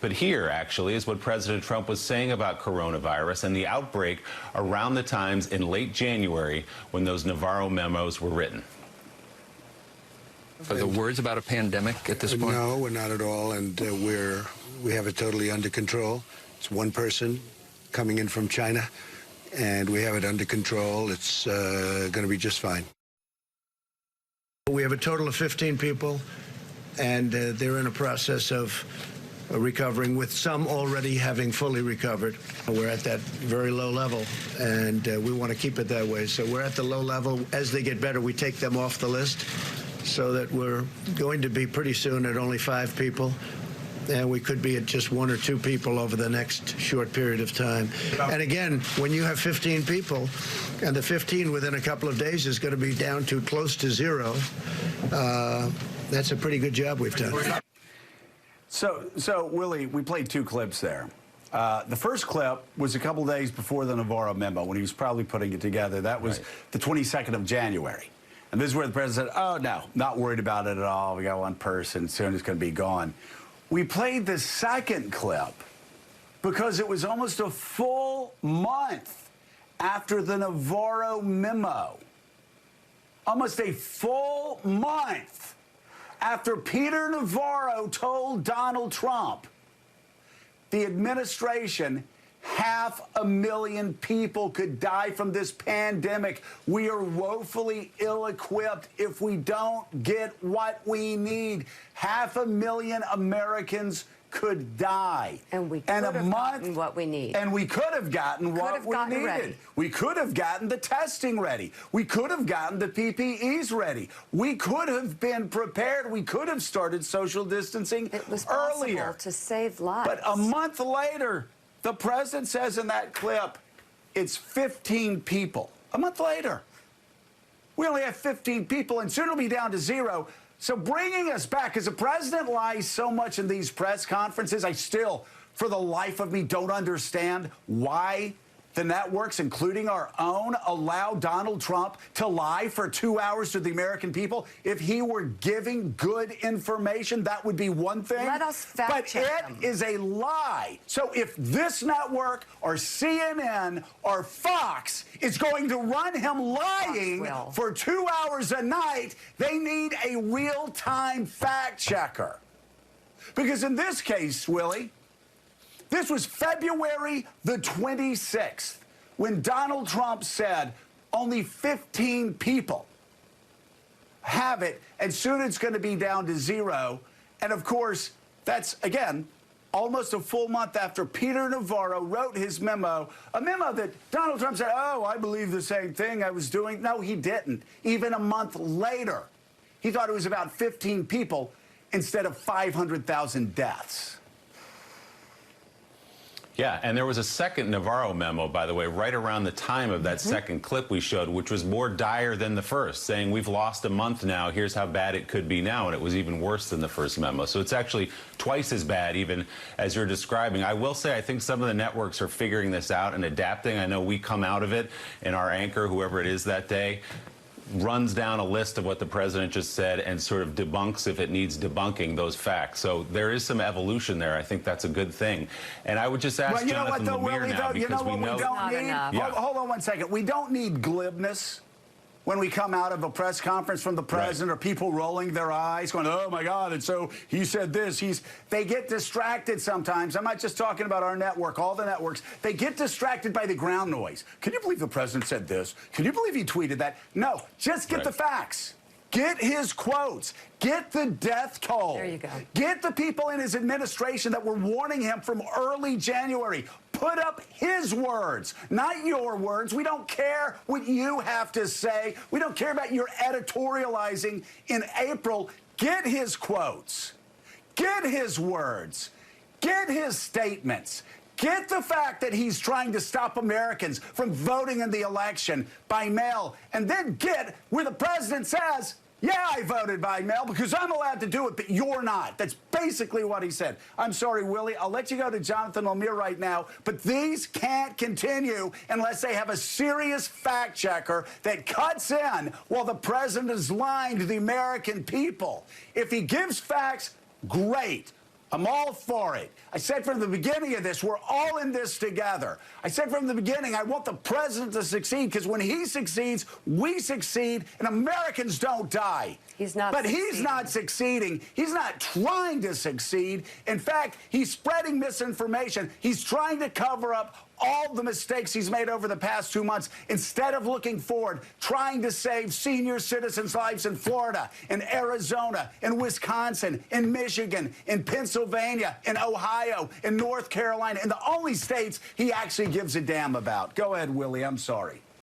But here, actually, is what President Trump was saying about coronavirus and the outbreak around the times in late January when those Navarro memos were written. Are the words about a pandemic at this point? No, we're not at all, and we have it totally under control. It's one person coming in from China, and we have it under control. It's going to be just fine. We have a total of 15 people, and they're in a process of recovering, with some already having fully recovered. We're at that very low level, and we want to keep it that way. So we're at the low level. As they get better, we take them off the list, so that we're going to be pretty soon at only 5 people. And we could be at just 1 or 2 people over the next short period of time. And again, when you have 15 people, and the 15 within a couple of days is going to be down to close to 0, that's a pretty good job we've done. So Willie, we played 2 clips there. The first clip was a couple days before the Navarro memo, when he was probably putting it together. That was the 22nd of January. And this is where the president said, oh, no, not worried about it at all. We got one person. Soon it's going to be gone. We played the second clip because it was almost a full month after the Navarro memo. Almost a full month after Peter Navarro told Donald Trump the administration, 500,000 people could die from this pandemic. We are woefully ill-equipped if we don't get what we need. 500,000 Americans could die. And we could have gotten what we need. And we could have gotten what we needed. Ready. We could have gotten the testing ready. We could have gotten the PPEs ready. We could have been prepared. We could have started social distancing earlier. It was possible to save lives. But a month later, the president says in that clip, it's 15 people. A month later, we only have 15 people, and soon it'll be down to 0. So bringing us back, because the president lies so much in these press conferences, I still, for the life of me, don't understand why the networks, including our own, allow Donald Trump to lie for 2 hours to the American people. If he were giving good information, that would be one thing. Let us fact check them. But it is a lie. So if this network or CNN or Fox is going to run him lying for 2 hours a night, they need a real-time fact checker. Because in this case, Willie, this was February the 26th when Donald Trump said only 15 people have it, and soon it's going to be down to 0. And, of course, that's, again, almost a full month after Peter Navarro wrote his memo, a memo that Donald Trump said, oh, I believe the same thing I was doing. No, he didn't. Even a month later, he thought it was about 15 people instead of 500,000 deaths. Yeah, and there was a second Navarro memo, by the way, right around the time of that second clip we showed, which was more dire than the first, saying we've lost a month now, here's how bad it could be now, and it was even worse than the first memo. So it's actually twice as bad, even as you're describing. I will say I think some of the networks are figuring this out and adapting. I know we come out of it, and our anchor, whoever it is that day, runs down a list of what the president just said and sort of debunks, if it needs debunking, those facts. So there is some evolution there. I think that's a good thing. And I would just ask Jonathan Lemire now, because we know... Hold on one second. We don't need glibness when we come out of a press conference from the president, or people rolling their eyes going, oh, my God, and so he said this. They get distracted sometimes. I'm not just talking about our network, all the networks. They get distracted by the ground noise. Can you believe the president said this? Can you believe he tweeted that? No, just get the facts. Get his quotes. Get the death toll. There you go. Get the people in his administration that were warning him from early January. Put up his words, not your words. We don't care what you have to say. We don't care about your editorializing in April. Get his quotes. Get his words. Get his statements. Get the fact that he's trying to stop Americans from voting in the election by mail. And then get where the president says, yeah, I voted by mail because I'm allowed to do it, but you're not. That's basically what he said. I'm sorry, Willie. I'll let you go to Jonathan Lemire right now, but these can't continue unless they have a serious fact checker that cuts in while the president is lying to the American people. If he gives facts, great. I'm all for it. I said from the beginning of this, we're all in this together. I said from the beginning, I want the president to succeed because when he succeeds, we succeed, and Americans don't die. He's not But succeeding. he's not succeeding. He's not trying to succeed. In fact, he's spreading misinformation. He's trying to cover up all the mistakes he's made over the past 2 months instead of looking forward, trying to save senior citizens' lives in Florida, in Arizona, in Wisconsin, in Michigan, in Pennsylvania, in Ohio, in North Carolina, in the only states he actually gives a damn about. Go ahead, Willie. I'm sorry.